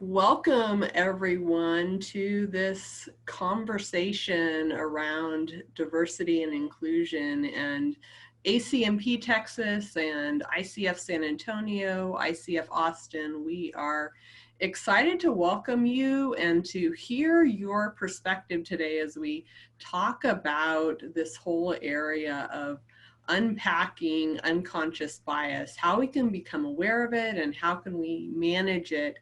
Welcome everyone to this conversation around diversity and inclusion and ACMP Texas and ICF San Antonio, ICF Austin. We are excited to welcome you and to hear your perspective today as we talk about this whole area of unpacking unconscious bias, how we can become aware of it and how can we manage it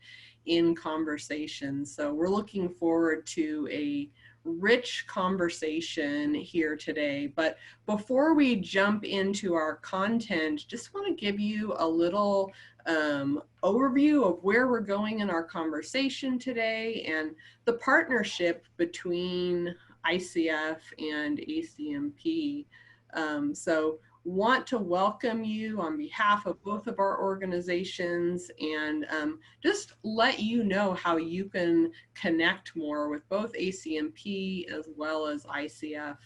in conversation. So we're looking forward to a rich conversation here today. But before we jump into our content, just want to give you a little overview of where we're going in our conversation today and the partnership between ICF and ACMP. So want to welcome you on behalf of both of our organizations and just let you know how you can connect more with both ACMP as well as ICF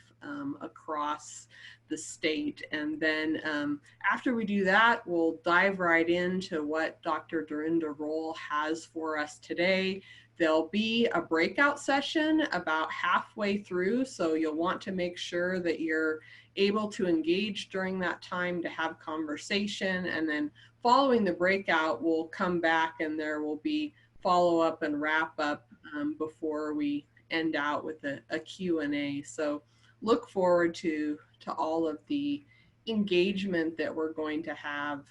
across the state. And then after we do that, we'll dive right into what Dr. Dorinda Roll has for us today. There'll be a breakout session about halfway through, so you'll want to make sure that you're able to engage during that time to have conversation. And then following the breakout, we'll come back and there will be follow-up and wrap-up before we end out with a Q&A. So look forward to all of the engagement that we're going to have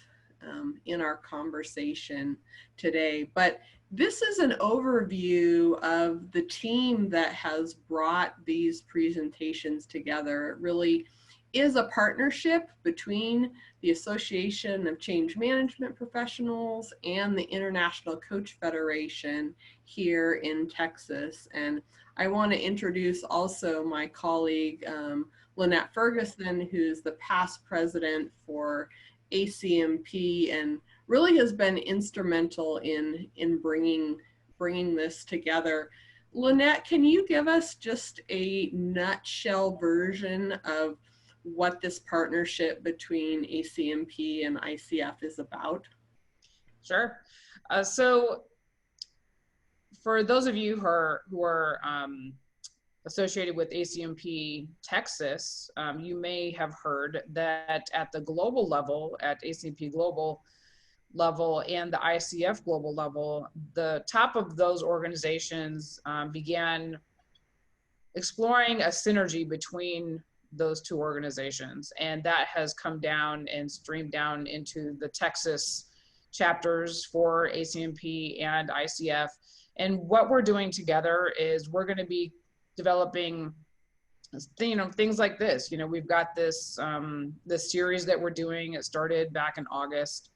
in our conversation today. But this is an overview of the team that has brought these presentations together. It really is a partnership between the Association of Change Management Professionals and the International Coach Federation here in Texas. And I want to introduce also my colleague, Lynette Ferguson, who's the past president for ACMP and really has been instrumental in bringing this together. Lynette, can you give us just a nutshell version of what this partnership between ACMP and ICF is about? Sure. So for those of you who are associated with ACMP Texas, you may have heard that at the global level, at ACMP global level and the ICF global level, the top of those organizations began exploring a synergy between those two organizations. And that has come down and streamed down into the Texas chapters for ACMP and ICF. And what we're doing together is we're going to be developing, things like this. We've got this this series that we're doing. It started back in August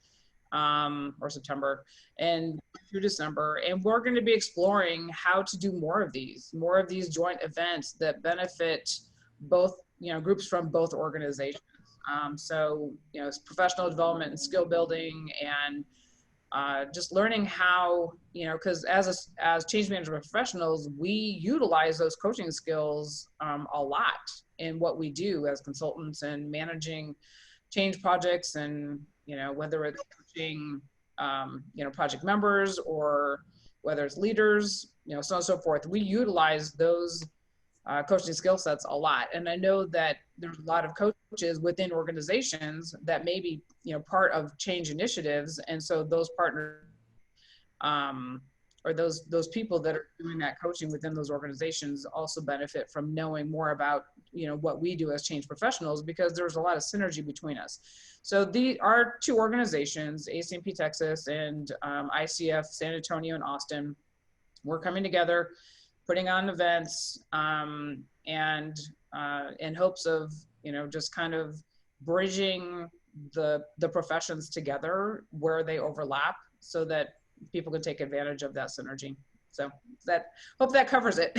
or September and through December. And we're going to be exploring how to do more of these joint events that benefit both, groups from both organizations. So, it's professional development and skill building and just learning how, because as change management professionals, we utilize those coaching skills a lot in what we do as consultants and managing change projects and, whether it's coaching, project members or whether it's leaders, so on and so forth. We utilize those coaching skill sets a lot. And I know that there's a lot of coaches within organizations that may be, part of change initiatives. And so those partners or those people that are doing that coaching within those organizations also benefit from knowing more about, what we do as change professionals, because there's a lot of synergy between us. So our two organizations, ACMP Texas and ICF San Antonio and Austin, we're coming together, putting on events, and in hopes of, just kind of bridging the professions together where they overlap so that people can take advantage of that synergy. So hope that covers it.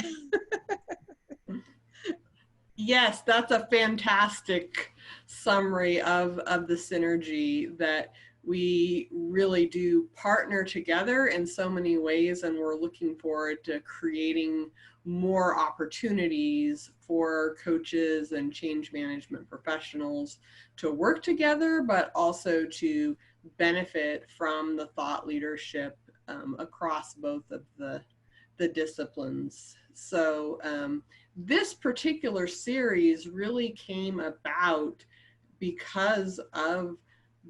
Yes, that's a fantastic summary of the synergy that we really do partner together in so many ways, and we're looking forward to creating more opportunities for coaches and change management professionals to work together, but also to benefit from the thought leadership across both of the disciplines. So this particular series really came about because of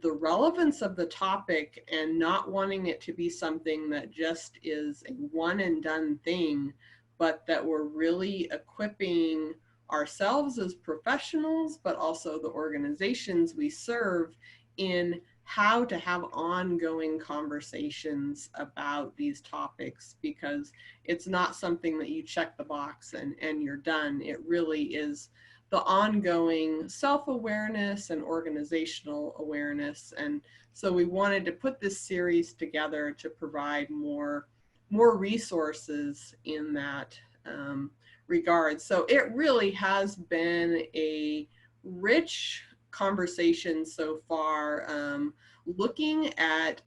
the relevance of the topic and not wanting it to be something that just is a one and done thing, but that we're really equipping ourselves as professionals, but also the organizations we serve in how to have ongoing conversations about these topics, because it's not something that you check the box and you're done. It really is the ongoing self-awareness and organizational awareness. And so we wanted to put this series together to provide more resources in that regard. So it really has been a rich conversation so far, looking at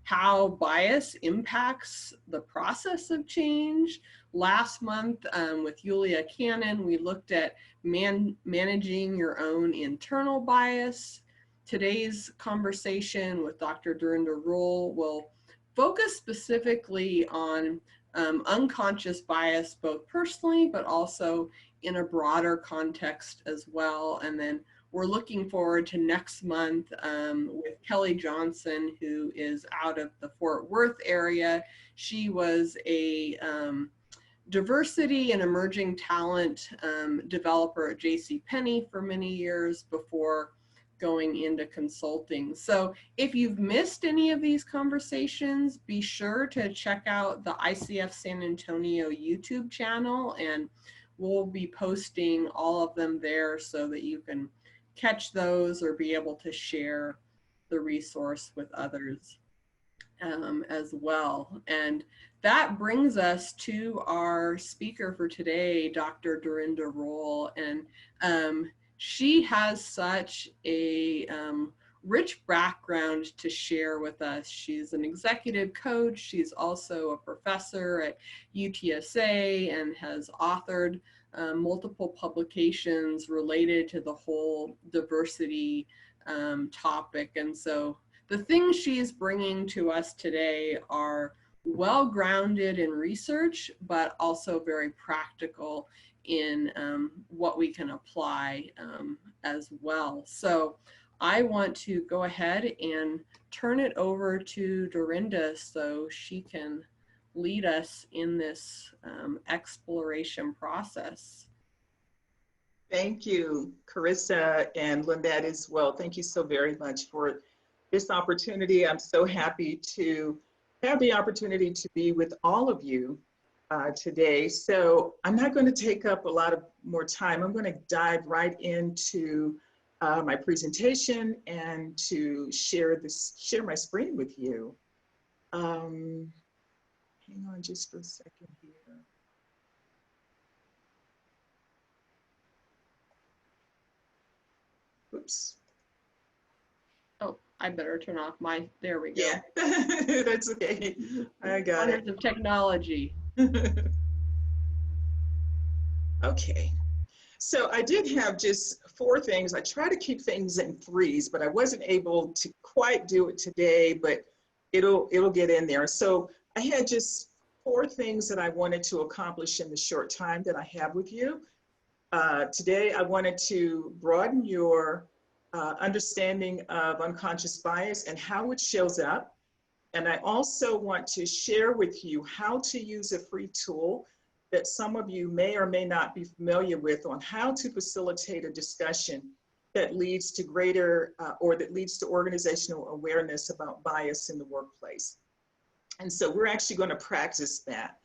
how bias impacts the process of change. Last month with Yulia Cannon, we looked at managing your own internal bias. Today's conversation with Dr. Dorinda Roll will focus specifically on unconscious bias, both personally, but also in a broader context as well. And then we're looking forward to next month with Kelly Johnson, who is out of the Fort Worth area. She was a diversity and emerging talent developer at JCPenney for many years before going into consulting. So if you've missed any of these conversations, be sure to check out the ICF San Antonio YouTube channel, and we'll be posting all of them there so that you can catch those or be able to share the resource with others as well. And that brings us to our speaker for today, Dr. Dorinda Roll. And she has such a rich background to share with us. She's an executive coach. She's also a professor at UTSA and has authored multiple publications related to the whole diversity topic. And so the things she's bringing to us today are well grounded in research, but also very practical in what we can apply as well. So I want to go ahead and turn it over to Dorinda so she can lead us in this exploration process. Thank you, Carissa and Lynette as well. Thank you so very much for this opportunity. I'm so happy to have the opportunity to be with all of you today. So I'm not going to take up a lot of more time. I'm going to dive right into my presentation and to share my screen with you. Hang on just for a second here. Oops. Oh, I better turn off my, there we go. Yeah, that's okay. I got Wonders it. of technology. Okay. So I did have just 4 things. I try to keep things in 3s, but I wasn't able to quite do it today, but it'll get in there. So I had just 4 things that I wanted to accomplish in the short time that I have with you. Today, I wanted to broaden your understanding of unconscious bias and how it shows up. And I also want to share with you how to use a free tool that some of you may or may not be familiar with on how to facilitate a discussion that leads to greater or that leads to organizational awareness about bias in the workplace. And so we're actually going to practice that.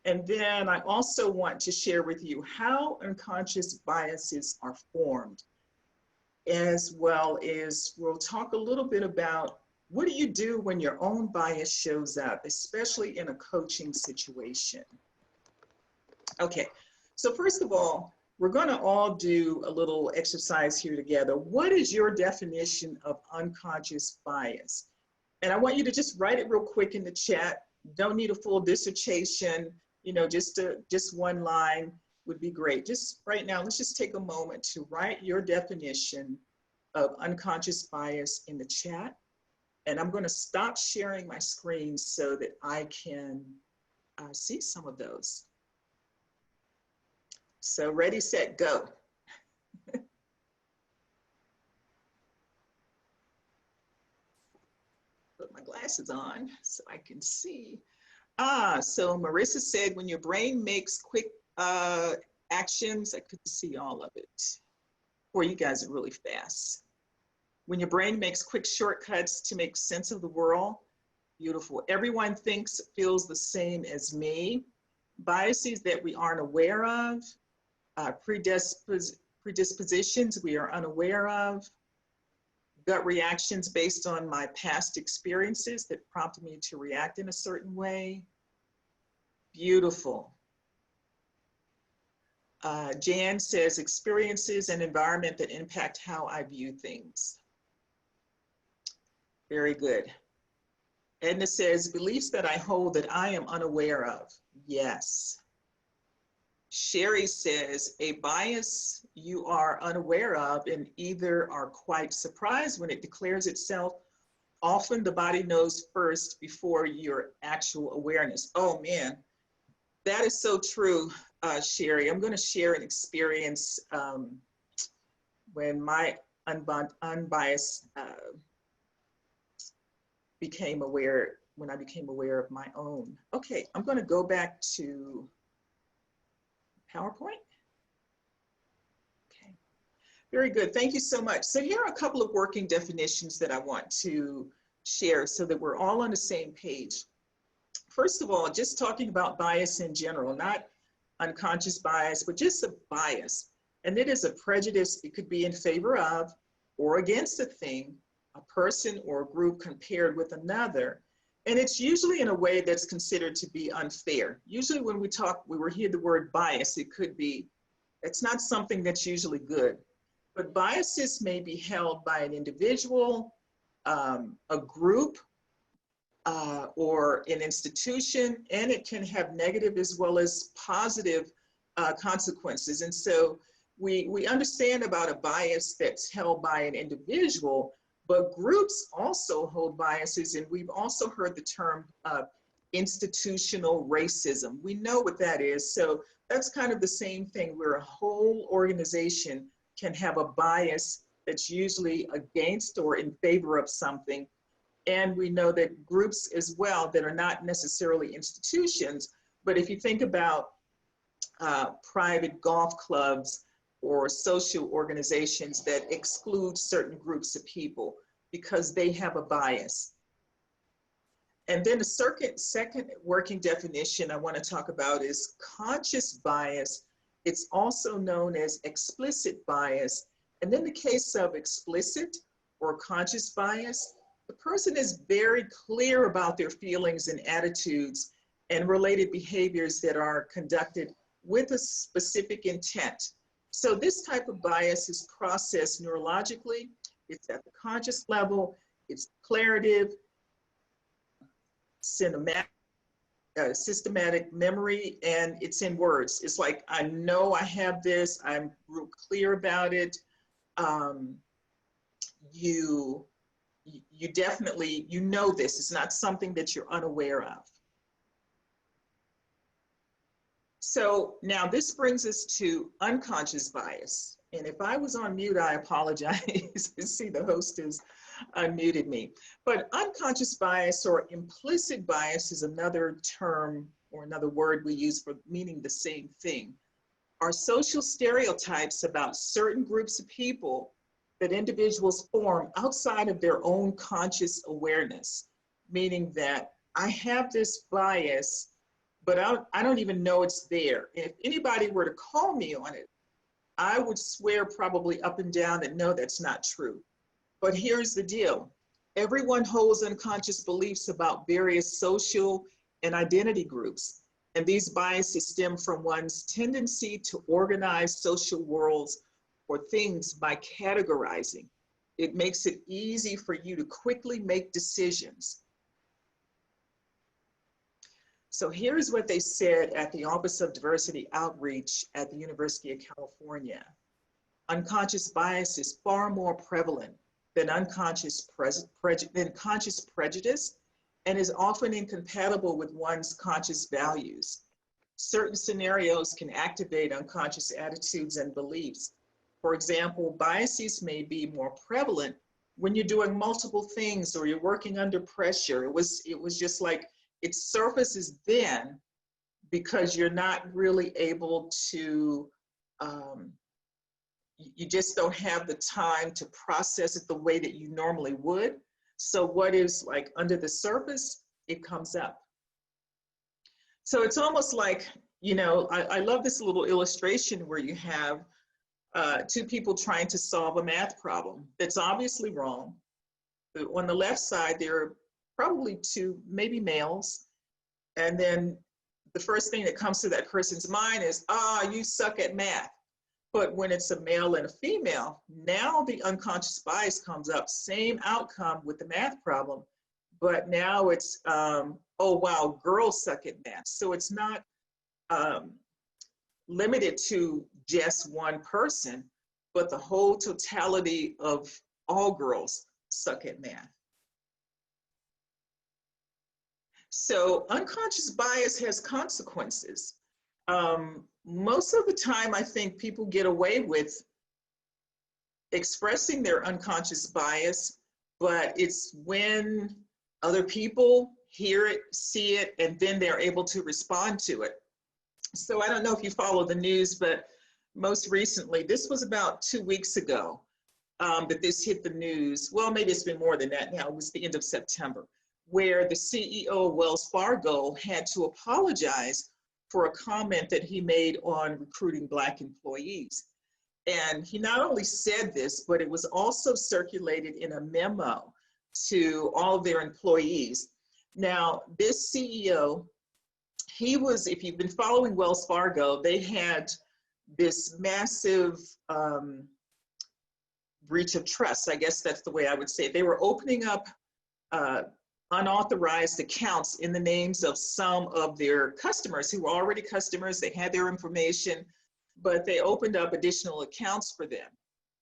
And then I also want to share with you how unconscious biases are formed, as well as we'll talk a little bit about what do you do when your own bias shows up, especially in a coaching situation. Okay, so first of all, we're going to all do a little exercise here together. What is your definition of unconscious bias? And I want you to just write it real quick in the chat. Don't need a full dissertation, you know, just one line would be great. Just right now, let's just take a moment to write your definition of unconscious bias in the chat. And I'm going to stop sharing my screen so that I can see some of those. So ready, set, go. Put my glasses on so I can see. So Marissa said, when your brain makes quick actions, I couldn't see all of it. Boy, you guys are really fast. When your brain makes quick shortcuts to make sense of the world, beautiful. Everyone thinks, feels the same as me. Biases that we aren't aware of, predispositions we are unaware of, gut reactions based on my past experiences that prompted me to react in a certain way. Beautiful. Jan says, experiences and environment that impact how I view things. Very good. Edna says, beliefs that I hold that I am unaware of. Yes. Sherry says, a bias you are unaware of and either are quite surprised when it declares itself. Often the body knows first before your actual awareness. Oh man, that is so true, Sherry. I'm going to share an experience when my unbiased became aware, when I became aware of my own. Okay, I'm going to go back to PowerPoint. Okay, very good. Thank you so much. So here are a couple of working definitions that I want to share so that we're all on the same page. First of all, just talking about bias in general, not unconscious bias, but just a bias. And it is a prejudice. It could be in favor of or against a thing, a person or a group compared with another. And it's usually in a way that's considered to be unfair. Usually when we hear the word bias, it could be, it's not something that's usually good. But biases may be held by an individual, a group, or an institution, and it can have negative as well as positive consequences. And so we understand about a bias that's held by an individual, but groups also hold biases, and we've also heard the term institutional racism. We know what that is, so that's kind of the same thing, where a whole organization can have a bias that's usually against or in favor of something. And we know that groups as well that are not necessarily institutions, but if you think about private golf clubs or social organizations that exclude certain groups of people because they have a bias. And then the second working definition I want to talk about is conscious bias. It's also known as explicit bias. And in the case of explicit or conscious bias, the person is very clear about their feelings and attitudes and related behaviors that are conducted with a specific intent. So this type of bias is processed neurologically. It's at the conscious level, it's declarative, systematic memory, and it's in words. It's like, I know I have this, I'm real clear about it. You definitely, you know this, it's not something that you're unaware of. So now this brings us to unconscious bias. And if I was on mute, I apologize. See, the host has unmuted me. But unconscious bias or implicit bias is another term or another word we use for meaning the same thing. Are social stereotypes about certain groups of people that individuals form outside of their own conscious awareness, meaning that I have this bias, but I don't even know it's there. If anybody were to call me on it, I would swear probably up and down that no, that's not true. But here's the deal. Everyone holds unconscious beliefs about various social and identity groups. And these biases stem from one's tendency to organize social worlds or things by categorizing. It makes it easy for you to quickly make decisions. So here's what they said at the Office of Diversity Outreach at the University of California. Unconscious bias is far more prevalent than unconscious prejudice, and is often incompatible with one's conscious values. Certain scenarios can activate unconscious attitudes and beliefs. For example, biases may be more prevalent when you're doing multiple things or you're working under pressure. It was just like it surfaces then because you're not really able to, you just don't have the time to process it the way that you normally would. So what is like under the surface, it comes up. So it's almost like, you know, I love this little illustration where you have two people trying to solve a math problem that's obviously wrong. On the left side, there are probably two, maybe males. And then the first thing that comes to that person's mind is, you suck at math. But when it's a male and a female, now the unconscious bias comes up, same outcome with the math problem, but now it's, oh wow, girls suck at math. So it's not limited to just one person, but the whole totality of all girls suck at math. So unconscious bias has consequences. Most of the time, I think people get away with expressing their unconscious bias, but it's when other people hear it, see it, and then they're able to respond to it. So I don't know if you follow the news, but most recently, this was about 2 weeks ago that this hit the news. Well, maybe it's been more than that now. It was the end of September, where the CEO of Wells Fargo had to apologize for a comment that he made on recruiting Black employees. And he not only said this, but it was also circulated in a memo to all of their employees. Now, this CEO, he was, if you've been following Wells Fargo, they had this massive breach of trust. I guess that's the way I would say it. They were opening up unauthorized accounts in the names of some of their customers who were already customers. They had their information, but they opened up additional accounts for them.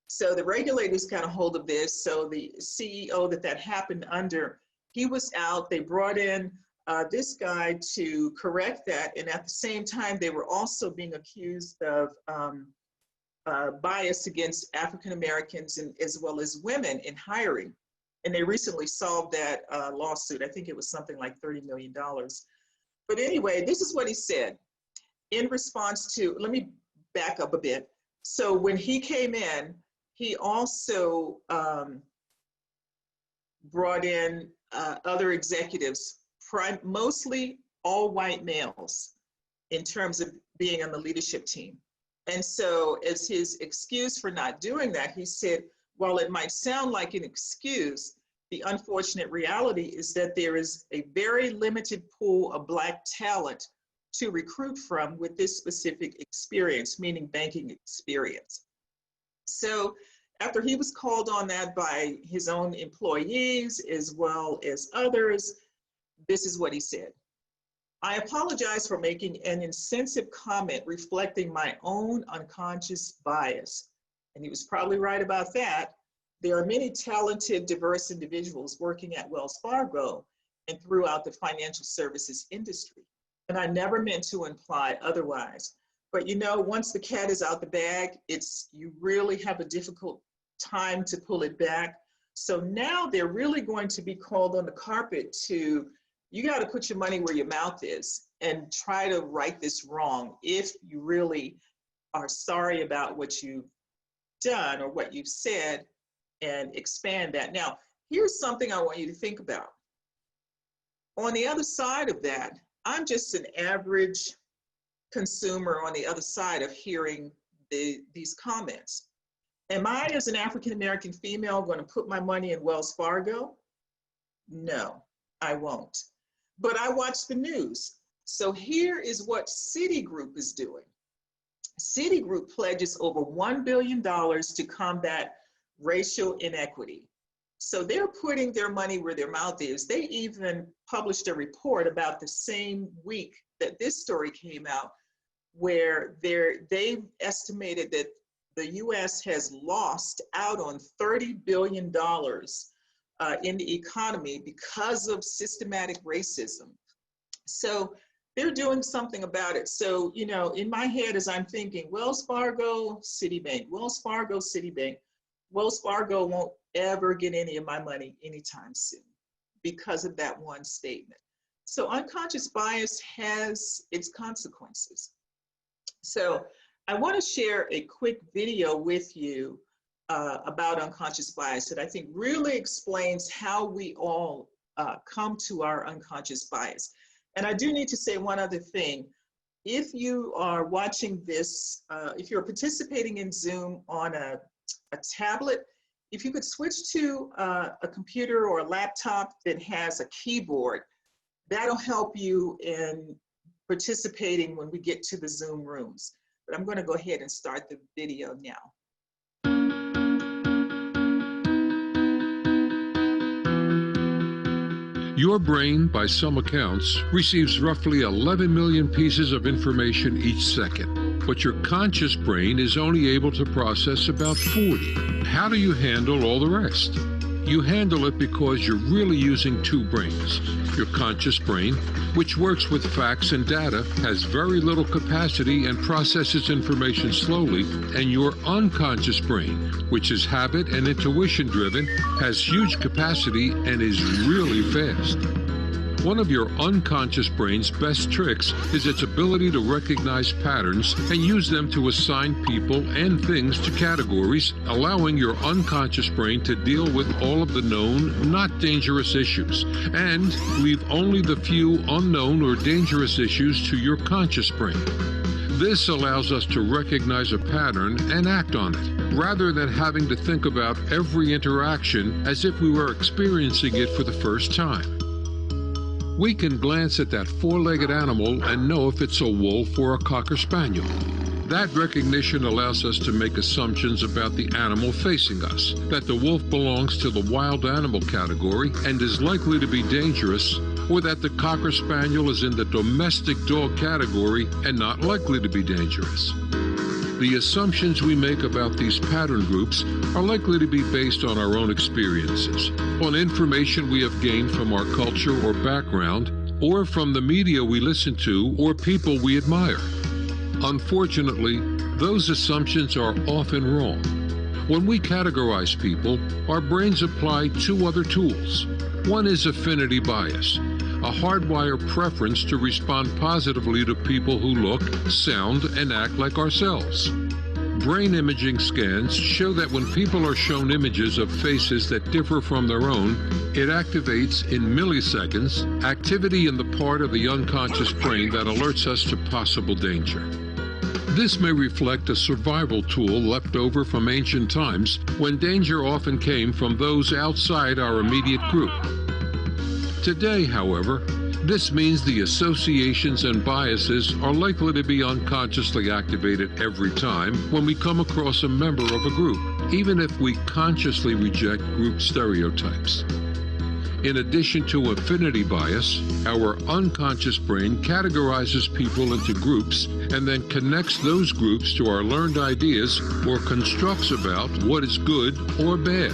So the regulators got a hold of this. So the CEO that happened under, he was out. They brought in this guy to correct that. And at the same time, they were also being accused of bias against African Americans and as well as women in hiring. And they recently solved that lawsuit. I think it was something like $30 million. But anyway, this is what he said in response to, let me back up a bit. So when he came in, he also brought in other executives, mostly all white males in terms of being on the leadership team. And so as his excuse for not doing that, he said, while it might sound like an excuse, the unfortunate reality is that there is a very limited pool of Black talent to recruit from with this specific experience, meaning banking experience. So after he was called on that by his own employees as well as others, this is what he said. I apologize for making an insensitive comment reflecting my own unconscious bias. And he was probably right about that. There are many talented, diverse individuals working at Wells Fargo and throughout the financial services industry. And I never meant to imply otherwise. But you know, once the cat is out the bag, you really have a difficult time to pull it back. So now they're really going to be called on the carpet to, you got to put your money where your mouth is and try to right this wrong if you really are sorry about what you've done or what you've said, and expand that. Now, here's something I want you to think about. On the other side of that, I'm just an average consumer on the other side of hearing these comments. Am I, as an African-American female, going to put my money in Wells Fargo? No, I won't. But I watch the news. So here is what Citigroup is doing. Citigroup pledges over $1 billion to combat racial inequity. So they're putting their money where their mouth is. They even published a report about the same week that this story came out, where they estimated that the US has lost out on $30 billion in the economy because of systematic racism. So they're doing something about it. So, you know, in my head, as I'm thinking, Wells Fargo, Citibank, Wells Fargo, Citibank, Wells Fargo won't ever get any of my money anytime soon because of that one statement. So unconscious bias has its consequences. So I want to share a quick video with you about unconscious bias that I think really explains how we all come to our unconscious bias. And I do need to say one other thing. If you are watching this, if you're participating in Zoom on a tablet, if you could switch to a computer or a laptop that has a keyboard, that'll help you in participating when we get to the Zoom rooms. But I'm going to go ahead and start the video now. Your brain, by some accounts, receives roughly 11 million pieces of information each second, but your conscious brain is only able to process about 40. How do you handle all the rest? You handle it because you're really using two brains. Your conscious brain, which works with facts and data, has very little capacity and processes information slowly, and your unconscious brain, which is habit and intuition driven, has huge capacity and is really fast. One of your unconscious brain's best tricks is its ability to recognize patterns and use them to assign people and things to categories, allowing your unconscious brain to deal with all of the known, not dangerous issues, and leave only the few unknown or dangerous issues to your conscious brain. This allows us to recognize a pattern and act on it, rather than having to think about every interaction as if we were experiencing it for the first time. We can glance at that four-legged animal and know if it's a wolf or a cocker spaniel. That recognition allows us to make assumptions about the animal facing us, that the wolf belongs to the wild animal category and is likely to be dangerous, or that the cocker spaniel is in the domestic dog category and not likely to be dangerous. The assumptions we make about these pattern groups are likely to be based on our own experiences, on information we have gained from our culture or background, or from the media we listen to or people we admire. Unfortunately, those assumptions are often wrong. When we categorize people, our brains apply two other tools. One is affinity bias, a hardwired preference to respond positively to people who look, sound, and act like ourselves. Brain imaging scans show that when people are shown images of faces that differ from their own, it activates in milliseconds activity in the part of the unconscious brain that alerts us to possible danger. This may reflect a survival tool left over from ancient times when danger often came from those outside our immediate group. Today, however, this means the associations and biases are likely to be unconsciously activated every time when we come across a member of a group, even if we consciously reject group stereotypes. In addition to affinity bias, our unconscious brain categorizes people into groups and then connects those groups to our learned ideas or constructs about what is good or bad.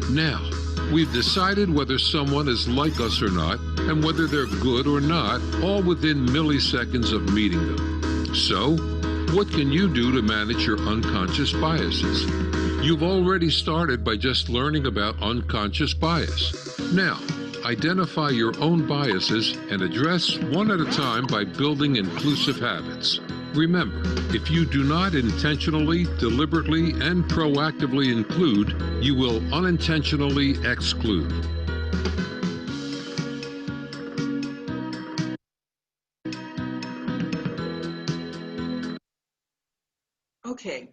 Now, we've decided whether someone is like us or not, and whether they're good or not, all within milliseconds of meeting them. So, what can you do to manage your unconscious biases? You've already started by just learning about unconscious bias. Now, identify your own biases and address one at a time by building inclusive habits. Remember, if you do not intentionally, deliberately, and proactively include, you will unintentionally exclude. Okay,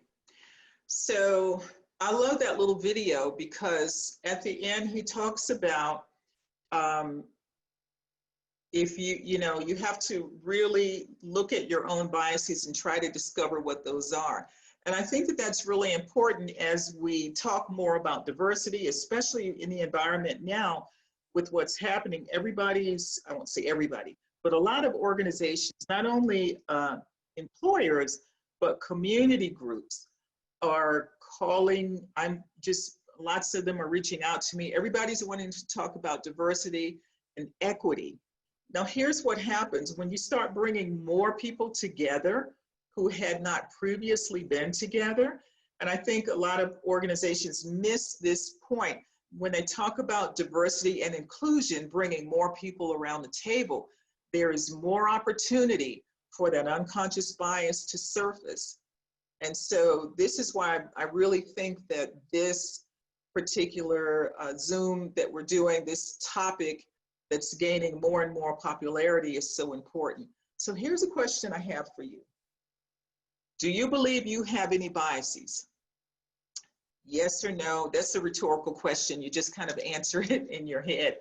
so I love that little video because at the end he talks about if you have to really look at your own biases and try to discover what those are. And I think that that's really important as we talk more about diversity, especially in the environment now with what's happening. Everybody's, I won't say everybody, but a lot of organizations, not only employers, but community groups are calling. Lots of them are reaching out to me. Everybody's wanting to talk about diversity and equity. Now, here's what happens when you start bringing more people together who had not previously been together. And I think a lot of organizations miss this point. When they talk about diversity and inclusion, bringing more people around the table, there is more opportunity for that unconscious bias to surface. And so this is why I really think that this particular Zoom that we're doing, this topic that's gaining more and more popularity, is so important. So here's a question I have for you. Do you believe you have any biases? Yes or no? That's a rhetorical question. You just kind of answer it in your head.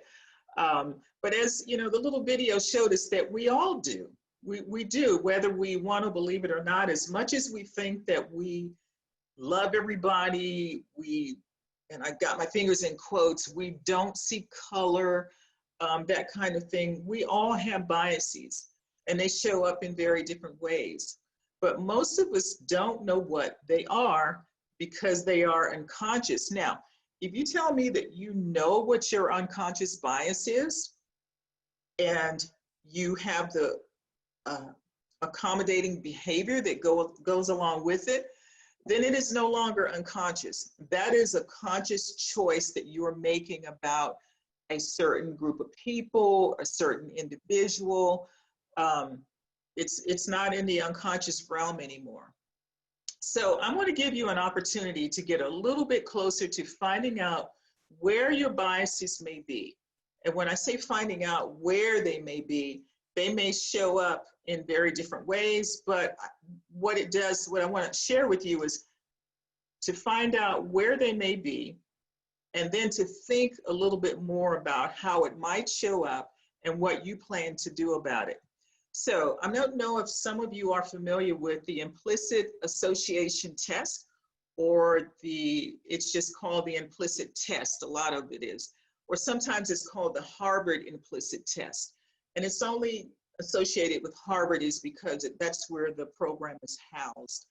But as you know, the little video showed us that we all do. We do, whether we want to believe it or not. As much as we think that we love everybody, and I got my fingers in quotes, we don't see color, that kind of thing. We all have biases, and they show up in very different ways. But most of us don't know what they are because they are unconscious. Now, if you tell me that you know what your unconscious bias is, and you have the accommodating behavior that goes along with it, then it is no longer unconscious. That is a conscious choice that you are making about a certain group of people, a certain individual. It's not in the unconscious realm anymore. So I'm going to give you an opportunity to get a little bit closer to finding out where your biases may be. And when I say finding out where they may show up in very different ways, but what it does, what I want to share with you is to find out where they may be, and then to think a little bit more about how it might show up and what you plan to do about it. So I don't know if some of you are familiar with the implicit association test, or it's just called the implicit test. A lot of it is, or sometimes it's called the Harvard implicit test. And it's only associated with Harvard is because that's where the program is housed.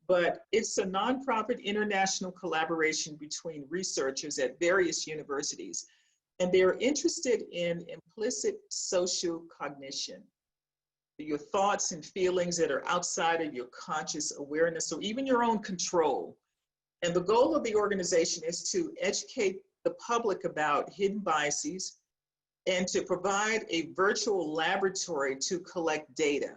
But it's a nonprofit international collaboration between researchers at various universities, and they're interested in implicit social cognition, your thoughts and feelings that are outside of your conscious awareness or even your own control. And the goal of the organization is to educate the public about hidden biases and to provide a virtual laboratory to collect data.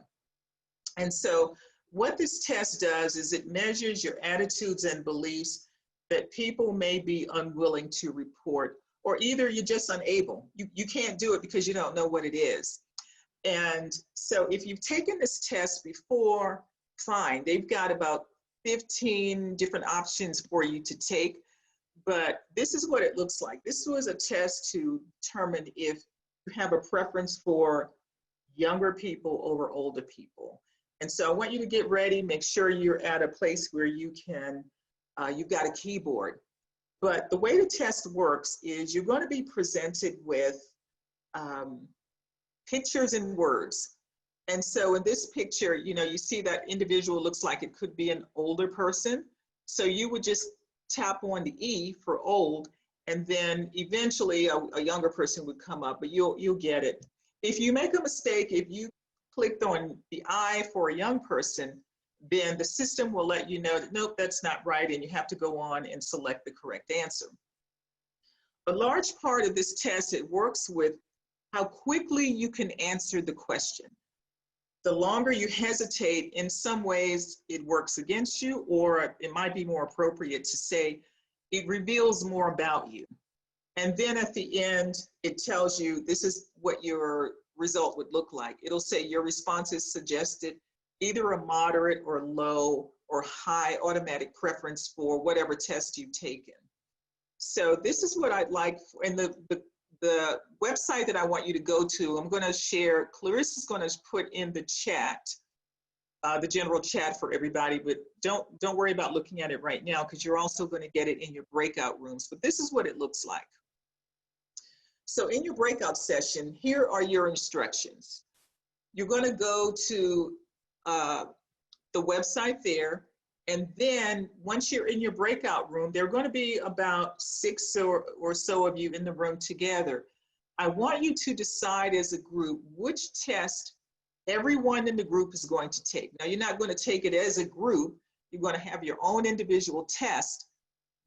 And so what this test does is it measures your attitudes and beliefs that people may be unwilling to report, or either you're just unable. You can't do it because you don't know what it is. And so if you've taken this test before, fine. They've got about 15 different options for you to take, but this is what it looks like. This was a test to determine if you have a preference for younger people over older people. And so I want you to get ready, make sure you're at a place where you can, you've got a keyboard. But the way the test works is you're going to be presented with pictures and words. And so in this picture, you see that individual looks like it could be an older person. So you would just tap on the E for old, and then eventually a younger person would come up, but you'll get it. If you make a mistake, if you clicked on the I for a young person, then the system will let you know that, nope, that's not right, and you have to go on and select the correct answer. A large part of this test, it works with how quickly you can answer the question. The longer you hesitate, in some ways it works against you, or it might be more appropriate to say it reveals more about you. And then at the end, it tells you this is what your result would look like. It'll say your responses suggested either a moderate or low or high automatic preference for whatever test you've taken. So this is what I'd like, and the website that I want you to go to, I'm going to share, Clarissa's going to put in the chat, the general chat for everybody, but don't worry about looking at it right now because you're also going to get it in your breakout rooms. But this is what it looks like. So in your breakout session, here are your instructions. You're going to go to the website there, And then once you're in your breakout room, there are going to be about 6 or so of you in the room together. I want you to decide as a group which test everyone in the group is going to take. Now, you're not going to take it as a group. You're going to have your own individual test,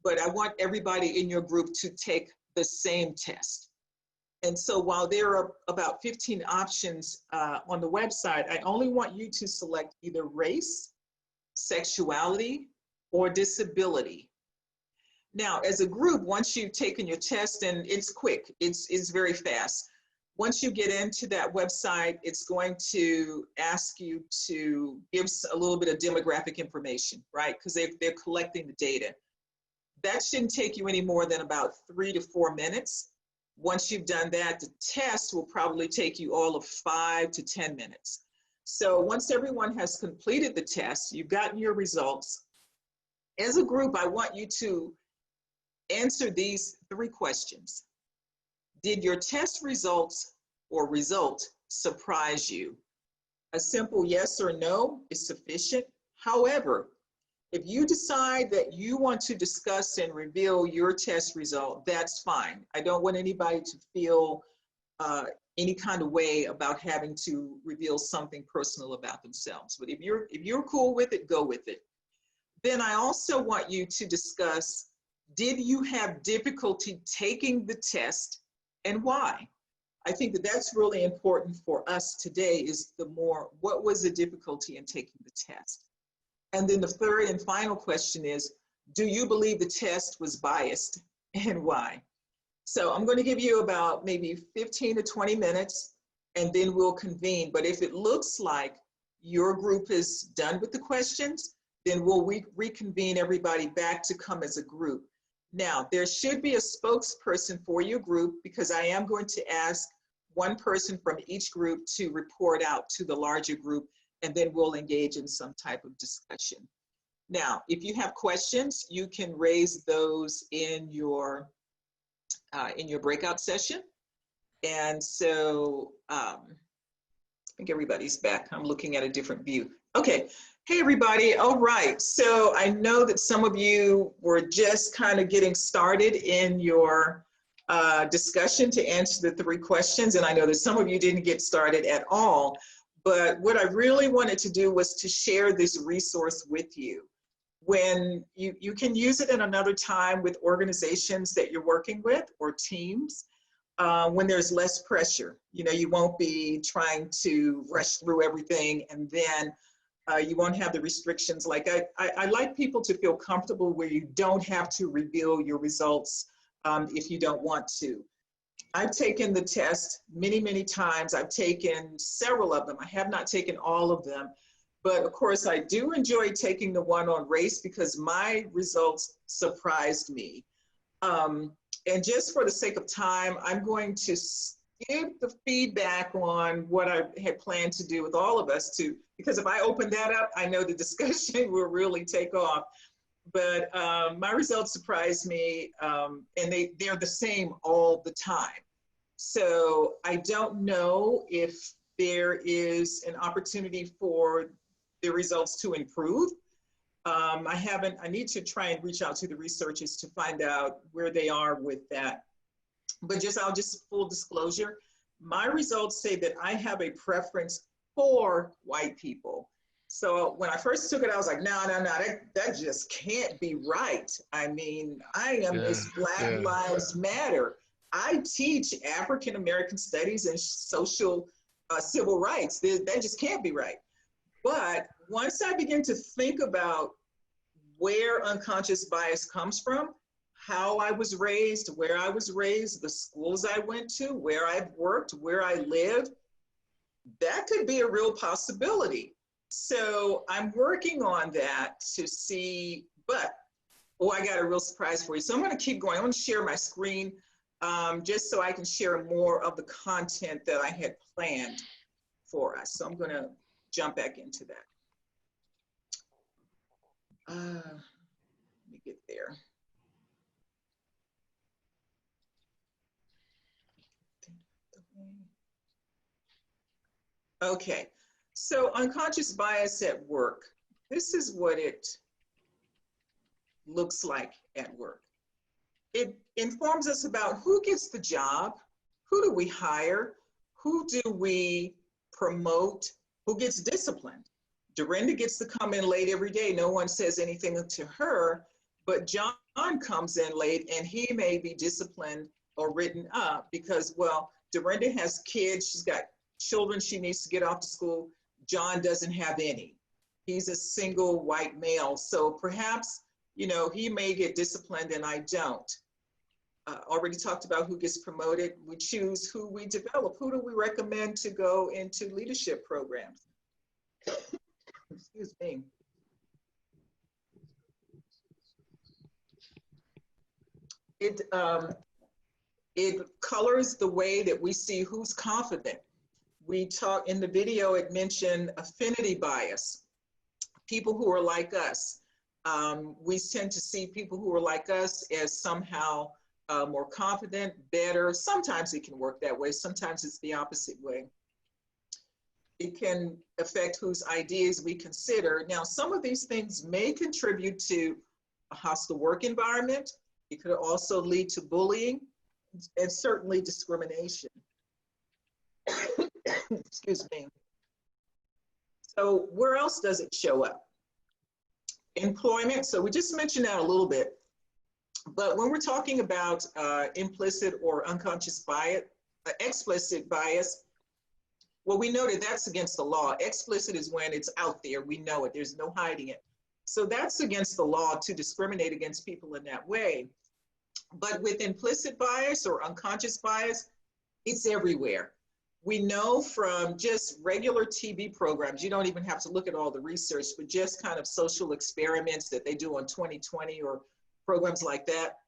but I want everybody in your group to take the same test. And so while there are about 15 options on the website, I only want you to select either race, sexuality, or disability. Now, as a group, once you've taken your test, and it's quick, it's very fast. Once you get into that website, it's going to ask you to give a little bit of demographic information, right? Because they're collecting the data. That shouldn't take you any more than about 3 to 4 minutes. Once you've done that, the test will probably take you all of 5 to 10 minutes. So once everyone has completed the test, you've gotten your results. As a group, I want you to answer these 3 questions. Did your test results or result surprise you? A simple yes or no is sufficient. However, if you decide that you want to discuss and reveal your test result, that's fine. I don't want anybody to feel any kind of way about having to reveal something personal about themselves. But if you're cool with it, go with it. Then I also want you to discuss, did you have difficulty taking the test and why? I think that that's really important for us today, is what was the difficulty in taking the test? And then the third and final question is, do you believe the test was biased and why? So I'm going to give you about maybe 15 to 20 minutes and then we'll convene. But if it looks like your group is done with the questions, then we'll reconvene everybody back to come as a group. Now, there should be a spokesperson for your group, because I am going to ask one person from each group to report out to the larger group, and then we'll engage in some type of discussion. Now, if you have questions, you can raise those in your breakout session. And so I think everybody's back. I'm looking at a different view. Okay. Hey, everybody. All right. So I know that some of you were just kind of getting started in your discussion to answer the 3 questions. And I know that some of you didn't get started at all. But what I really wanted to do was to share this resource with you. When you can use it at another time with organizations that you're working with or teams, when there's less pressure. You know, you won't be trying to rush through everything, and then you won't have the restrictions. Like I like people to feel comfortable where you don't have to reveal your results if you don't want to. I've taken the test many, many times. I've taken several of them. I have not taken all of them. But of course, I do enjoy taking the one on race because my results surprised me. And just for the sake of time, I'm going to give the feedback on what I had planned to do with all of us too, because if I open that up, I know the discussion will really take off. But my results surprised me, and they're the same all the time. So I don't know if there is an opportunity for the results to improve. I need to try and reach out to the researchers to find out where they are with that. But I'll just full disclosure, my results say that I have a preference for white people. So when I first took it, I was like, no, that just can't be right. I mean, I am Miss Black Lives Matter. I teach African-American studies and social civil rights. That just can't be right. But once I begin to think about where unconscious bias comes from, how I was raised, where I was raised, the schools I went to, where I've worked, where I live, that could be a real possibility. So I'm working on that to see, but, I got a real surprise for you. So I'm going to keep going. I'm going to share my screen just so I can share more of the content that I had planned for us. So I'm going to jump back into that. Let me get there. Okay, so unconscious bias at work. This is what it looks like at work. It informs us about who gets the job, who do we hire, who do we promote, who gets disciplined. Dorinda gets to come in late every day. No one says anything to her, but John comes in late and he may be disciplined or written up because, well, Dorinda has kids, she's got children she needs to get off to school. John doesn't have any. He's a single white male. So perhaps, you know, he may get disciplined and I don't. Already talked about who gets promoted. We choose who we develop. Who do we recommend to go into leadership programs? Excuse me. It colors the way that we see who's confident. We talk in the video, it mentioned affinity bias. People who are like us. We tend to see people who are like us as somehow more confident, better. Sometimes it can work that way. Sometimes it's the opposite way. It can affect whose ideas we consider. Now, some of these things may contribute to a hostile work environment. It could also lead to bullying and certainly discrimination. Excuse me. So where else does it show up? Employment. So we just mentioned that a little bit. But when we're talking about implicit or unconscious bias, explicit bias, well, we know that that's against the law. Explicit is when it's out there. We know it. There's no hiding it. So that's against the law to discriminate against people in that way. But with implicit bias or unconscious bias, it's everywhere. We know from just regular TV programs, you don't even have to look at all the research, but just kind of social experiments that they do on 2020 or programs like that.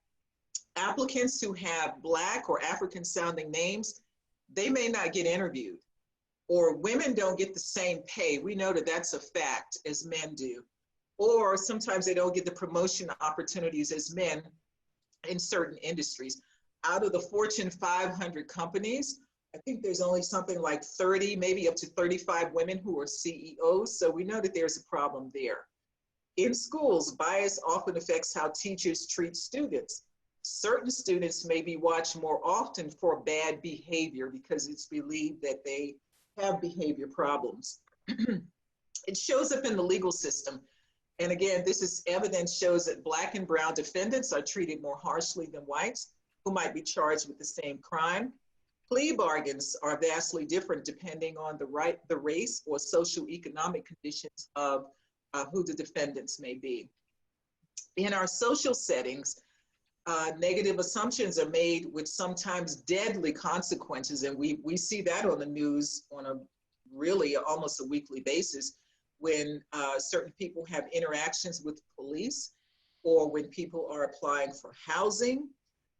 Applicants who have Black or African sounding names, they may not get interviewed. Or women don't get the same pay. We know that that's a fact as men do. Or sometimes they don't get the promotion opportunities as men in certain industries. Out of the Fortune 500 companies, I think there's only something like 30, maybe up to 35 women who are CEOs. So we know that there's a problem there. In schools, bias often affects how teachers treat students. Certain students may be watched more often for bad behavior because it's believed that they have behavior problems. It shows up in the legal system. And again, this is evidence shows that Black and brown defendants are treated more harshly than whites who might be charged with the same crime. Plea bargains are vastly different depending on the race or socioeconomic conditions of who the defendants may be. In our social settings, negative assumptions are made with sometimes deadly consequences, and we see that on the news on a really almost a weekly basis when certain people have interactions with police, or when people are applying for housing,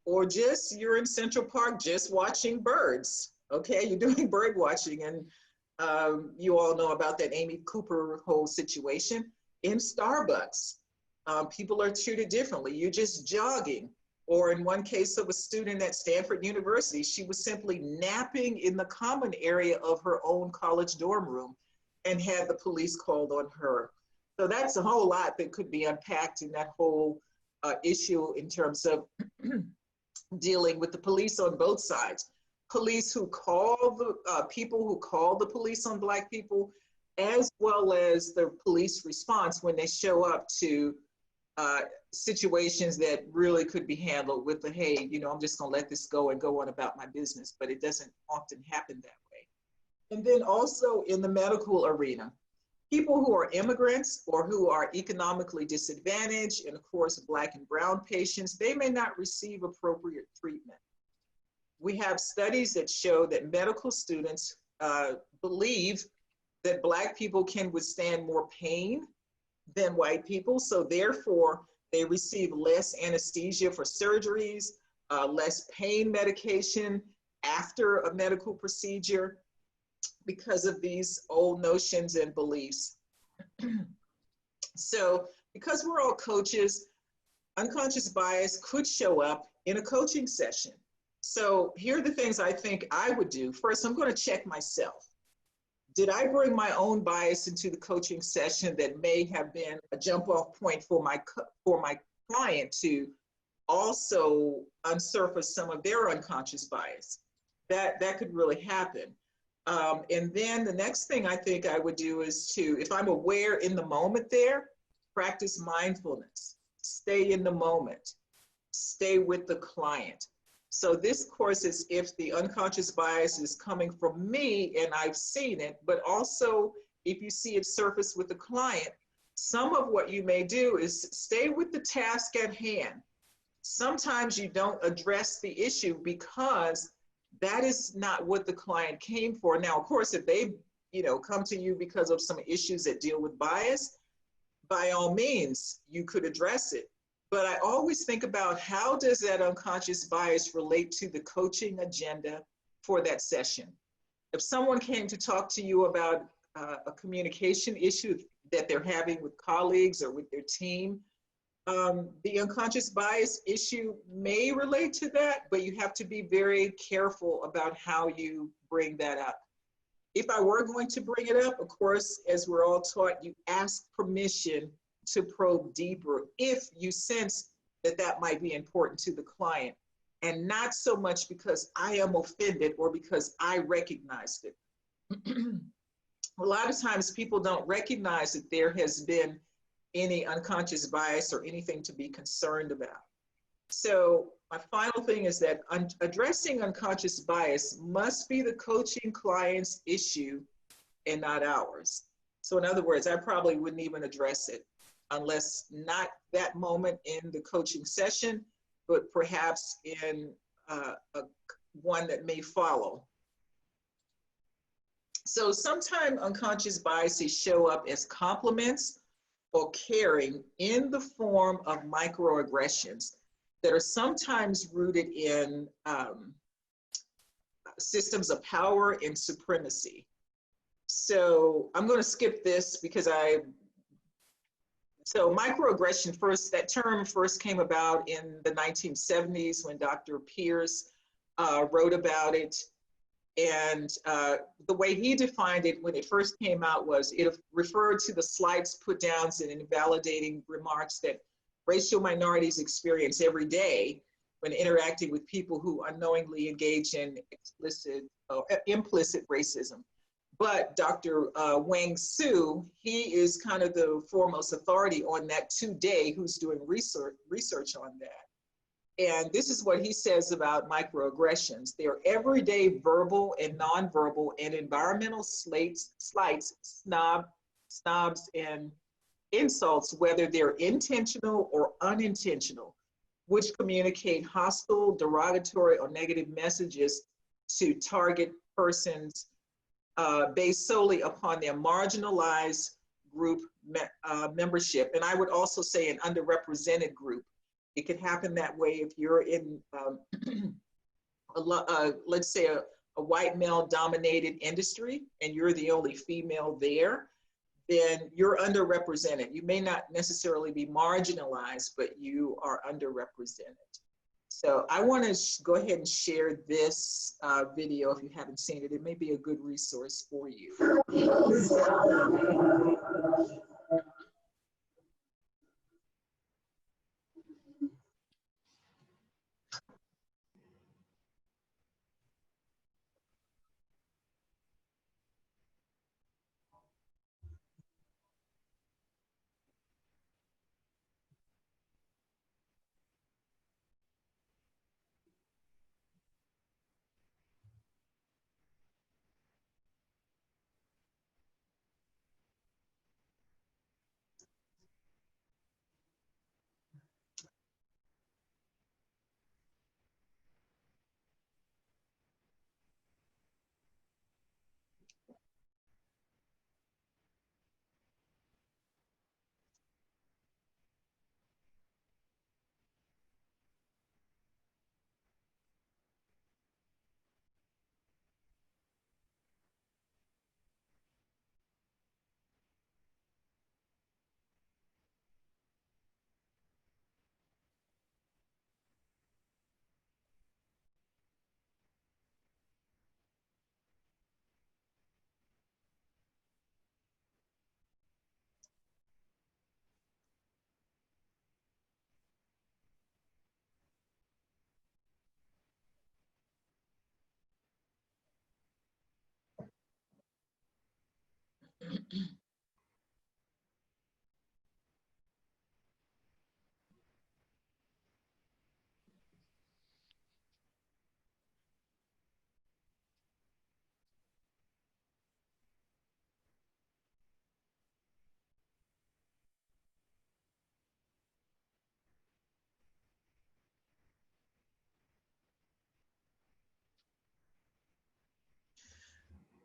or just you're in Central Park just watching birds, okay? You're doing bird watching, and you all know about that Amy Cooper whole situation. In Starbucks, people are treated differently. You're just jogging. Or in one case of a student at Stanford University, she was simply napping in the common area of her own college dorm room and had the police called on her. So that's a whole lot that could be unpacked in that whole issue in terms of dealing with the police on both sides. Police who call the people who call the police on Black people, as well as the police response when they show up to situations that really could be handled with the, hey, you know, I'm just gonna let this go and go on about my business, but it doesn't often happen that way. And then also in the medical arena, people who are immigrants or who are economically disadvantaged, and of course, Black and brown patients, they may not receive appropriate treatment. We have studies that show that medical students believe that Black people can withstand more pain than white people. So therefore, they receive less anesthesia for surgeries, less pain medication after a medical procedure because of these old notions and beliefs. So because we're all coaches, unconscious bias could show up in a coaching session. So here are the things I think I would do. First, I'm going to check myself. Did I bring my own bias into the coaching session that may have been a jump-off point for my client to also unsurface some of their unconscious bias. That could really happen. And then the next thing I think I would do is to, if I'm aware in the moment there, practice mindfulness, stay in the moment, stay with the client. So this course is if the unconscious bias is coming from me and I've seen it, but also if you see it surface with the client, some of what you may do is stay with the task at hand. Sometimes you don't address the issue because that is not what the client came for. Now, of course, if they, come to you because of some issues that deal with bias, by all means, you could address it. But I always think about how does that unconscious bias relate to the coaching agenda for that session? If someone came to talk to you about a communication issue that they're having with colleagues or with their team, the unconscious bias issue may relate to that, but you have to be very careful about how you bring that up. If I were going to bring it up, of course, as we're all taught, you ask permission to probe deeper if you sense that that might be important to the client, and not so much because I am offended or because I recognized it. A lot of times people don't recognize that there has been any unconscious bias or anything to be concerned about. So my final thing is that addressing unconscious bias must be the coaching client's issue and not ours. So in other words, I probably wouldn't even address it unless not that moment in the coaching session, but perhaps in one that may follow. So sometimes unconscious biases show up as compliments or caring in the form of microaggressions that are sometimes rooted in systems of power and supremacy. So I'm going to skip this because so microaggression first, that term first came about in the 1970s when Dr. Pierce wrote about it. And the way he defined it when it first came out was it referred to the slights, put downs, and invalidating remarks that racial minorities experience every day when interacting with people who unknowingly engage in implicit racism. But Dr. Wang Su, he is kind of the foremost authority on that today, who's doing research on that. And this is what he says about microaggressions. They are everyday verbal and nonverbal and environmental slights, snobs, and insults, whether they're intentional or unintentional, which communicate hostile, derogatory, or negative messages to target persons based solely upon their marginalized group membership. And I would also say an underrepresented group. It could happen that way if you're in, let's say, a white male-dominated industry and you're the only female there, then you're underrepresented. You may not necessarily be marginalized, but you are underrepresented. So I want to go ahead and share this video if you haven't seen it. It may be a good resource for you.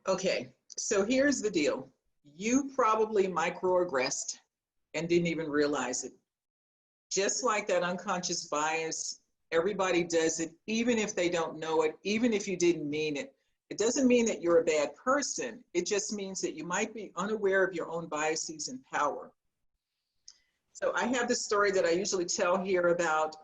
Okay, so here's the deal. You probably microaggressed and didn't even realize it. Just like that unconscious bias, everybody does it, even if they don't know it, even if you didn't mean it. It doesn't mean that you're a bad person. It just means that you might be unaware of your own biases and power. So I have this story that I usually tell here about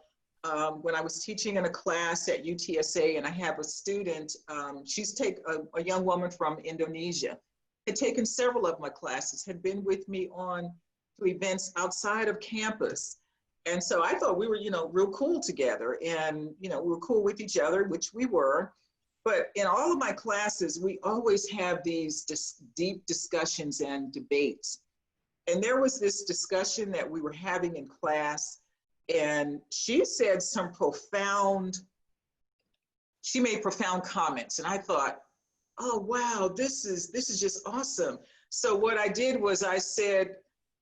when I was teaching in a class at UTSA, and I have a student, she's a young woman from Indonesia, had taken several of my classes, had been with me on to events outside of campus. And so I thought we were, real cool together, and, we were cool with each other, which we were. But in all of my classes, we always have these deep discussions and debates. And there was this discussion that we were having in class, and she said she made profound comments. And I thought, oh, wow, this is just awesome. So what I did was I said,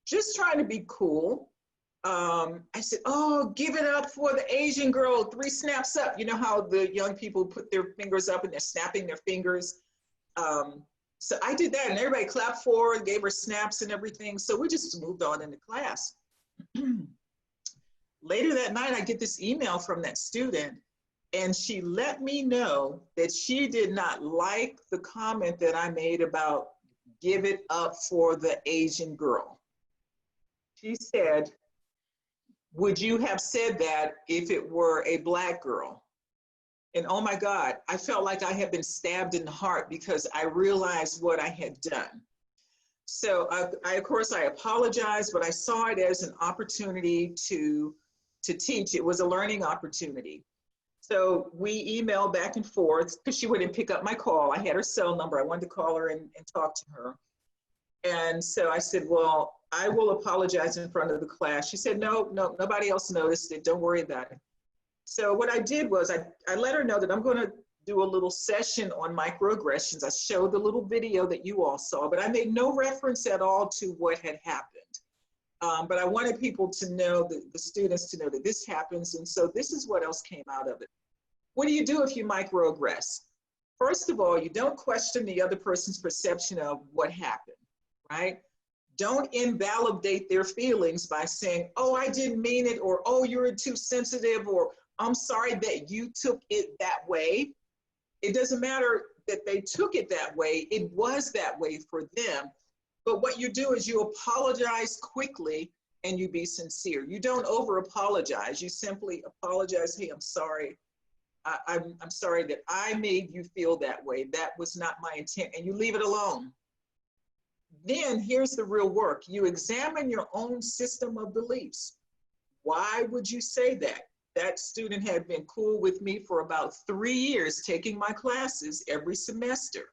just trying to be cool. I said, oh, give it up for the Asian girl, 3 snaps up. You know how the young people put their fingers up and they're snapping their fingers. So I did that, and everybody clapped for her, gave her snaps and everything. So we just moved on into class. Later that night, I get this email from that student, and she let me know that she did not like the comment that I made about give it up for the Asian girl. She said, would you have said that if it were a Black girl? And oh my God, I felt like I had been stabbed in the heart because I realized what I had done. So of course, I apologized, but I saw it as an opportunity to teach. It was a learning opportunity. So we emailed back and forth because she wouldn't pick up my call. I had her cell number. I wanted to call her and talk to her. And so I said, well, I will apologize in front of the class. She said, no, nobody else noticed it. Don't worry about it. So what I did was I let her know that I'm going to do a little session on microaggressions. I showed the little video that you all saw, but I made no reference at all to what had happened. But I wanted people to know, the students to know that this happens. And so this is what else came out of it. What do you do if you microaggress? First of all, you don't question the other person's perception of what happened, right? Don't invalidate their feelings by saying, oh, I didn't mean it, or oh, you're too sensitive, or I'm sorry that you took it that way. It doesn't matter that they took it that way. It was that way for them. But what you do is you apologize quickly and you be sincere. You don't over apologize. You simply apologize. Hey, I'm sorry. I'm sorry that I made you feel that way. That was not my intent. And you leave it alone. Then here's the real work. You examine your own system of beliefs. Why would you say that? That student had been cool with me for about 3 years, taking my classes every semester,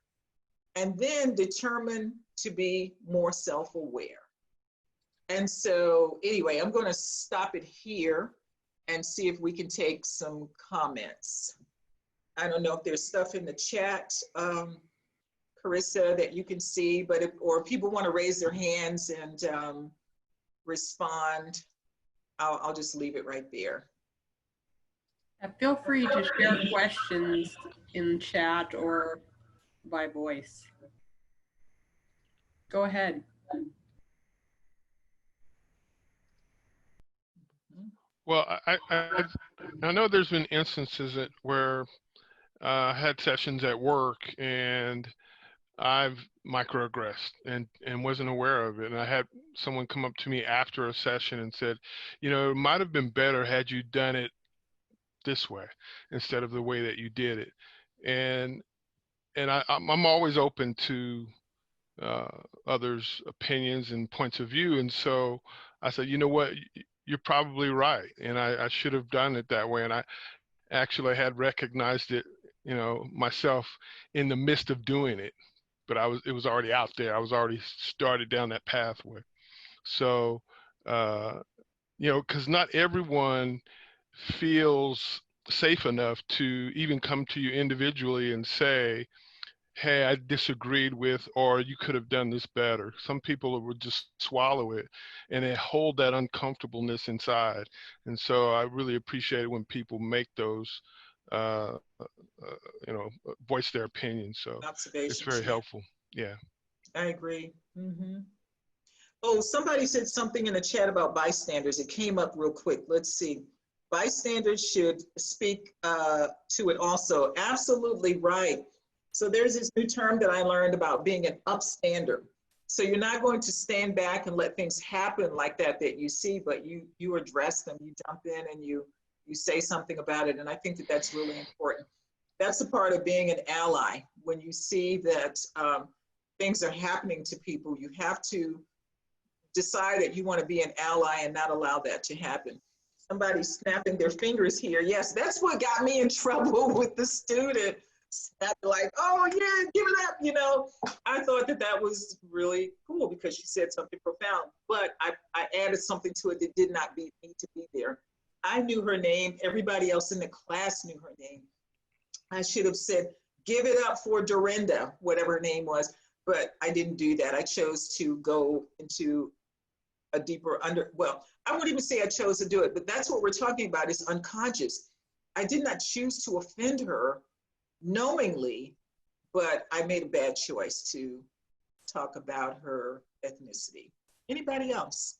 and then determined to be more self-aware. And so anyway, I'm going to stop it here and see if we can take some comments. I don't know if there's stuff in the chat, Carissa, that you can see, but or people want to raise their hands and respond, I'll just leave it right there. Feel free to share questions in chat or by voice. Go ahead. Well, I know there's been instances where I had sessions at work and I've microaggressed and wasn't aware of it. And I had someone come up to me after a session and said, you know, it might have been better had you done it this way instead of the way that you did it. And I'm always open to others' opinions and points of view. And so I said, you know what, you're probably right. And I should have done it that way. And I actually had recognized it, you know, myself in the midst of doing it. But it was already out there. I was already started down that pathway. So, you know, because not everyone feels safe enough to even come to you individually and say, hey, I disagreed with, or you could have done this better. Some people would just swallow it and they hold that uncomfortableness inside. And so I really appreciate it when people make those voice their opinion. So it's Observations, very yeah. helpful. Yeah. I agree. Oh, somebody said something in the chat about bystanders. It came up real quick. Let's see. Bystanders should speak to it also. Absolutely right. So there's this new term that I learned about being an upstander. So you're not going to stand back and let things happen like that you see, but you address them, you jump in and you say something about it. And I think that that's really important. That's a part of being an ally. When you see that things are happening to people, you have to decide that you want to be an ally and not allow that to happen. Somebody's snapping their fingers here. Yes, that's what got me in trouble with the student. Like, oh yeah, give it up, I thought that was really cool because she said something profound, but I added something to it that did not need to be there. I knew her name. Everybody else in the class knew her name. I should have said, give it up for Dorinda, whatever her name was, but I didn't do that. I chose to go into a deeper I wouldn't even say I chose to do it, but that's what we're talking about is unconscious. I did not choose to offend her knowingly, but I made a bad choice to talk about her ethnicity. Anybody else?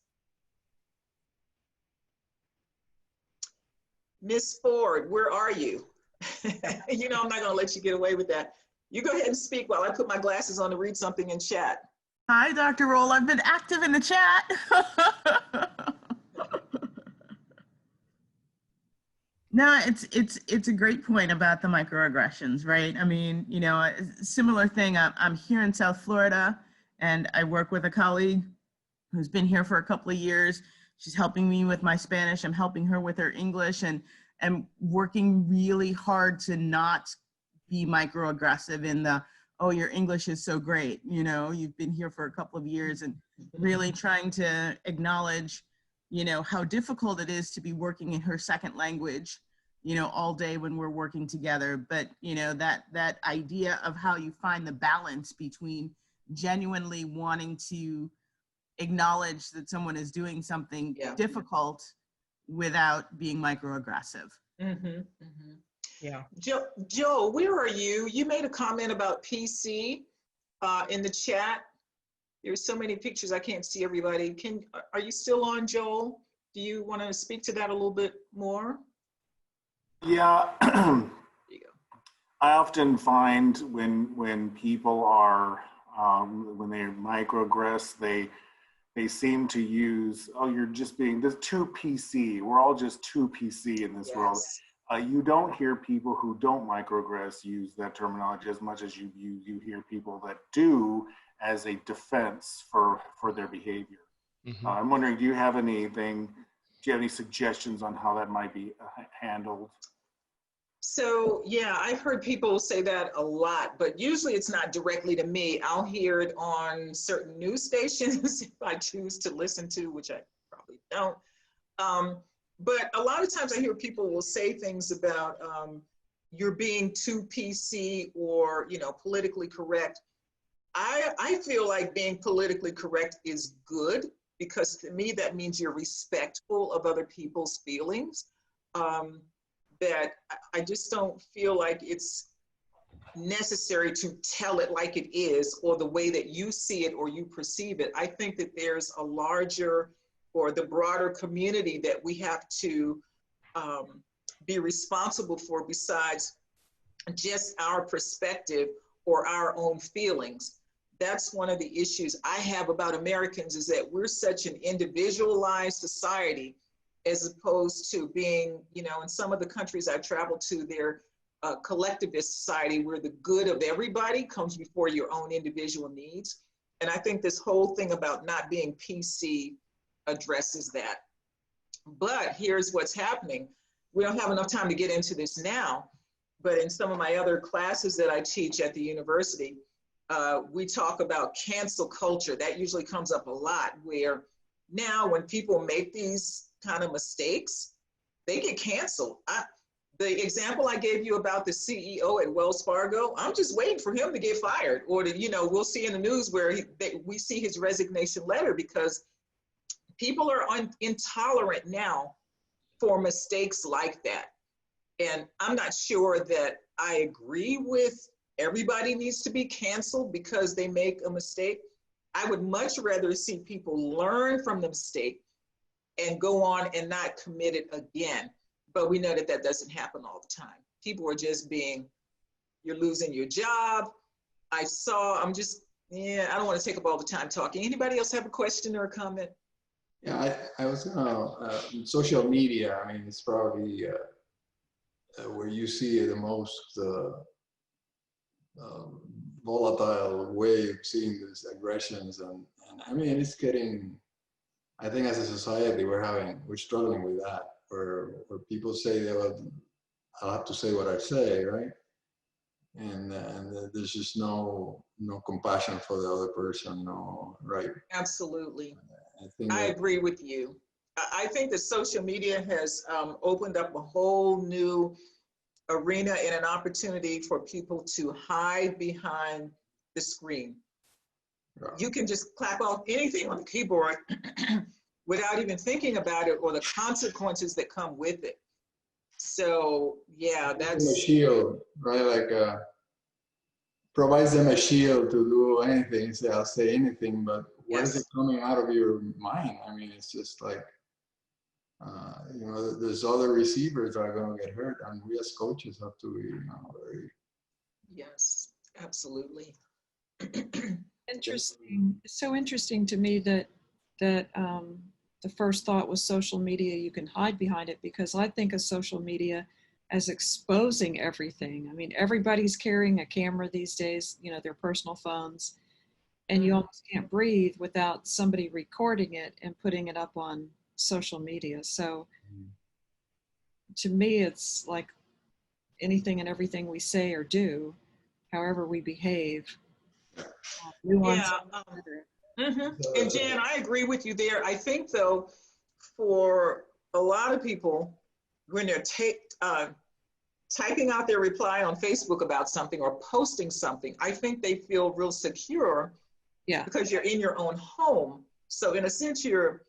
Miss Ford, where are you? I'm not going to let you get away with that. You go ahead and speak while I put my glasses on to read something in chat. Hi, Dr. Roll. I've been active in the chat. No, it's a great point about the microaggressions, right? I mean, a similar thing. I'm here in South Florida, and I work with a colleague who's been here for a couple of years. She's helping me with my Spanish. I'm helping her with her English, and working really hard to not be microaggressive in the, oh, your English is so great. You've been here for a couple of years, and really trying to acknowledge, how difficult it is to be working in her second language, all day when we're working together. But, that idea of how you find the balance between genuinely wanting to acknowledge that someone is doing something difficult without being microaggressive. Yeah. Joe, where are you? You made a comment about PC in the chat. There's so many pictures, I can't see everybody. Are you still on, Joel? Do you want to speak to that a little bit more? Yeah. There you go. I often find when people are, when they microaggress, they seem to use, oh, you're just being this too PC. We're all just too PC in this world. You don't hear people who don't microaggress use that terminology as much as you hear people that do as a defense for their behavior. I'm wondering, do you have any suggestions on how that might be handled? So yeah, I've heard people say that a lot, but usually it's not directly to me. I'll hear it on certain news stations if I choose to listen to, which I probably don't. But a lot of times I hear people will say things about you're being too PC or, politically correct. I feel like being politically correct is good because to me that means you're respectful of other people's feelings. That I just don't feel like it's necessary to tell it like it is or the way that you see it or you perceive it. I think that there's a larger or the broader community that we have to be responsible for besides just our perspective or our own feelings. That's one of the issues I have about Americans is that we're such an individualized society as opposed to being, in some of the countries I've traveled to, they're a collectivist society where the good of everybody comes before your own individual needs. And I think this whole thing about not being PC addresses that. But here's what's happening. We don't have enough time to get into this now, but in some of my other classes that I teach at the university, we talk about cancel culture. That usually comes up a lot, where now when people make these kind of mistakes, they get canceled. The example I gave you about the CEO at Wells Fargo, I'm just waiting for him to get fired, or to, we'll see in the news where we see his resignation letter, because people are intolerant now for mistakes like that. And I'm not sure that I agree with everybody needs to be canceled because they make a mistake. I would much rather see people learn from the mistake and go on and not commit it again. But we know that that doesn't happen all the time. People are just you're losing your job. I don't want to take up all the time talking. Anybody else have a question or a comment? Yeah, I was social media. I mean, it's probably where you see the most volatile way of seeing these aggressions, and I mean, it's getting. I think as a society, we're struggling with that, where people say, "Well, I'll have to say what I say," right? And there's just no compassion for the other person, no, right? Absolutely. I I agree with you. I think that social media has opened up a whole new arena and an opportunity for people to hide behind the screen. You can just clap off anything on the keyboard without even thinking about it or the consequences that come with it. So yeah, that's a shield, right? Like provides them a shield to do anything. Say, I'll say anything, but what is it coming out of your mind? I mean, it's just like, you know, there's other receivers that are going to get hurt, and we as coaches have to be, you know, very. Yes, absolutely. Interesting. It's so interesting to me that the first thought was social media. You can hide behind it, because I think of social media as exposing everything. I mean, everybody's carrying a camera these days, you know, their personal phones, and you almost can't breathe without somebody recording it and putting it up on social media. So to me, it's like anything and everything we say or do, however we behave. Yeah. And Jan, I agree with you there. I think though, for a lot of people, when they're typing out their reply on Facebook about something or posting something, I think they feel real secure, because you're in your own home. So in a sense, you're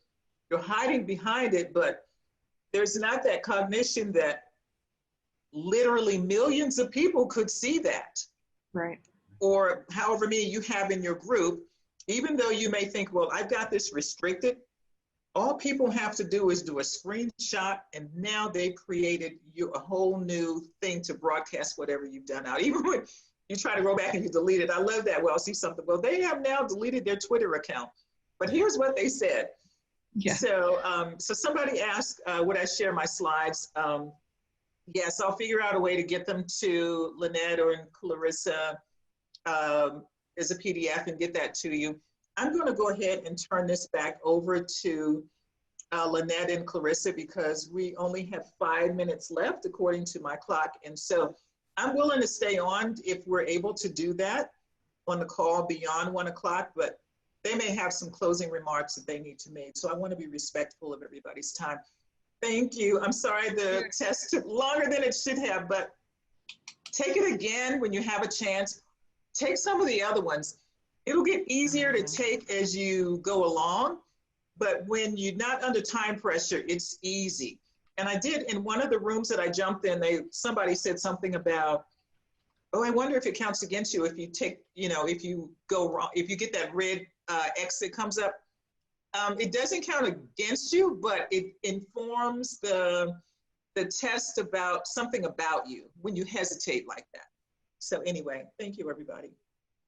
hiding behind it, but there's not that cognition that literally millions of people could see that. Right. Or however many you have in your group, even though you may think, well, I've got this restricted, all people have to do is do a screenshot, and now they've created you a whole new thing to broadcast whatever you've done out. Even when you try to go back and you delete it. I love that. Well, I'll see something. Well, they have now deleted their Twitter account. But here's what they said. Yeah. So somebody asked, would I share my slides? Yes, I'll figure out a way to get them to Lynette or Clarissa as a PDF and get that to you. I'm going to go ahead and turn this back over to Lynette and Clarissa, because we only have 5 minutes left according to my clock. And so I'm willing to stay on if we're able to do that on the call beyond 1 o'clock, but they may have some closing remarks that they need to make. So I want to be respectful of everybody's time. Thank you. I'm sorry the test took longer than it should have, but take it again when you have a chance. Take some of the other ones. It'll get easier to take as you go along, but when you're not under time pressure, it's easy. And I did, in one of the rooms that I jumped in, somebody said something about, oh, I wonder if it counts against you if you take, if you go wrong, if you get that red X that comes up. It doesn't count against you, but it informs the test about something about you when you hesitate like that. So anyway, thank you, everybody.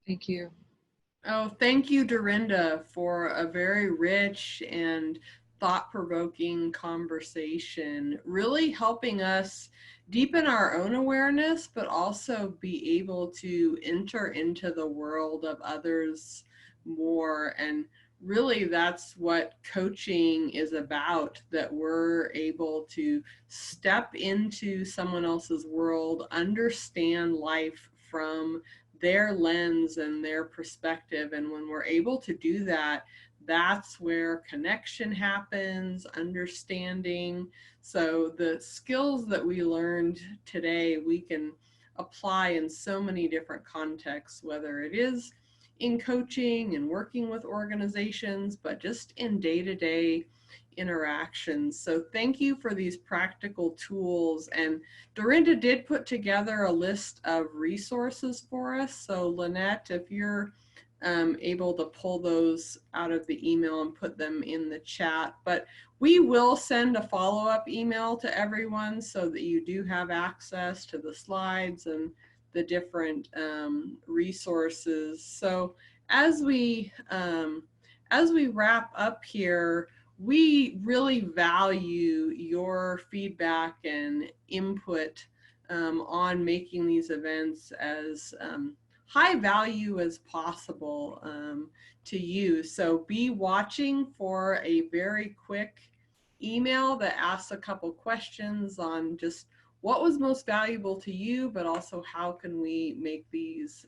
Thank you. Oh, thank you, Dorinda, for a very rich and thought-provoking conversation, really helping us deepen our own awareness, but also be able to enter into the world of others more. And really, that's what coaching is about, that we're able to step into someone else's world, understand life from their lens and their perspective. And when we're able to do that, that's where connection happens, understanding. So the skills that we learned today, we can apply in so many different contexts, whether it is in coaching and working with organizations, but just in day-to-day interactions. So thank you for these practical tools. And Dorinda did put together a list of resources for us. So Lynette, if you're able to pull those out of the email and put them in the chat. But we will send a follow-up email to everyone so that you do have access to the slides and the different resources. So as we wrap up here, we really value your feedback and input on making these events as high value as possible to you. So be watching for a very quick email that asks a couple questions on just what was most valuable to you, but also how can we make these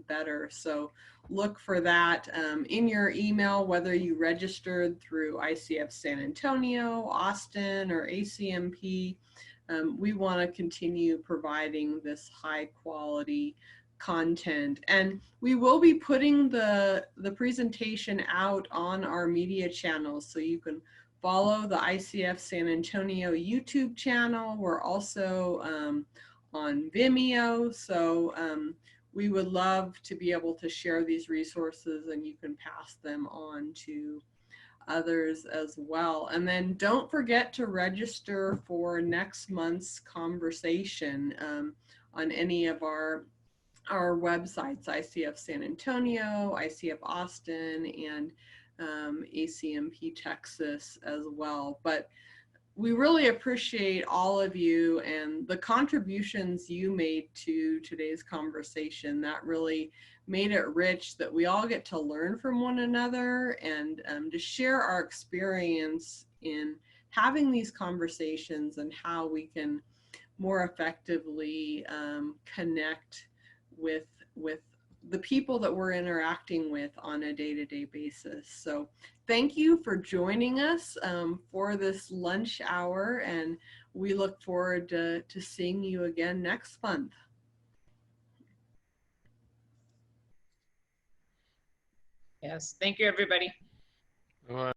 better. So look for that in your email, whether you registered through ICF San Antonio, Austin, or ACMP. We want to continue providing this high quality content, and we will be putting the presentation out on our media channels, so you can follow the ICF San Antonio YouTube channel. We're also on Vimeo, so we would love to be able to share these resources, and you can pass them on to others as well. And then don't forget to register for next month's conversation on any of our websites, ICF San Antonio, ICF Austin, and ACMP Texas as well. But we really appreciate all of you and the contributions you made to today's conversation. That really made it rich, that we all get to learn from one another and to share our experience in having these conversations and how we can more effectively connect with the people that we're interacting with on a day-to-day basis. So thank you for joining us for this lunch hour, and we look forward to seeing you again next month. Yes, thank you, everybody. All right.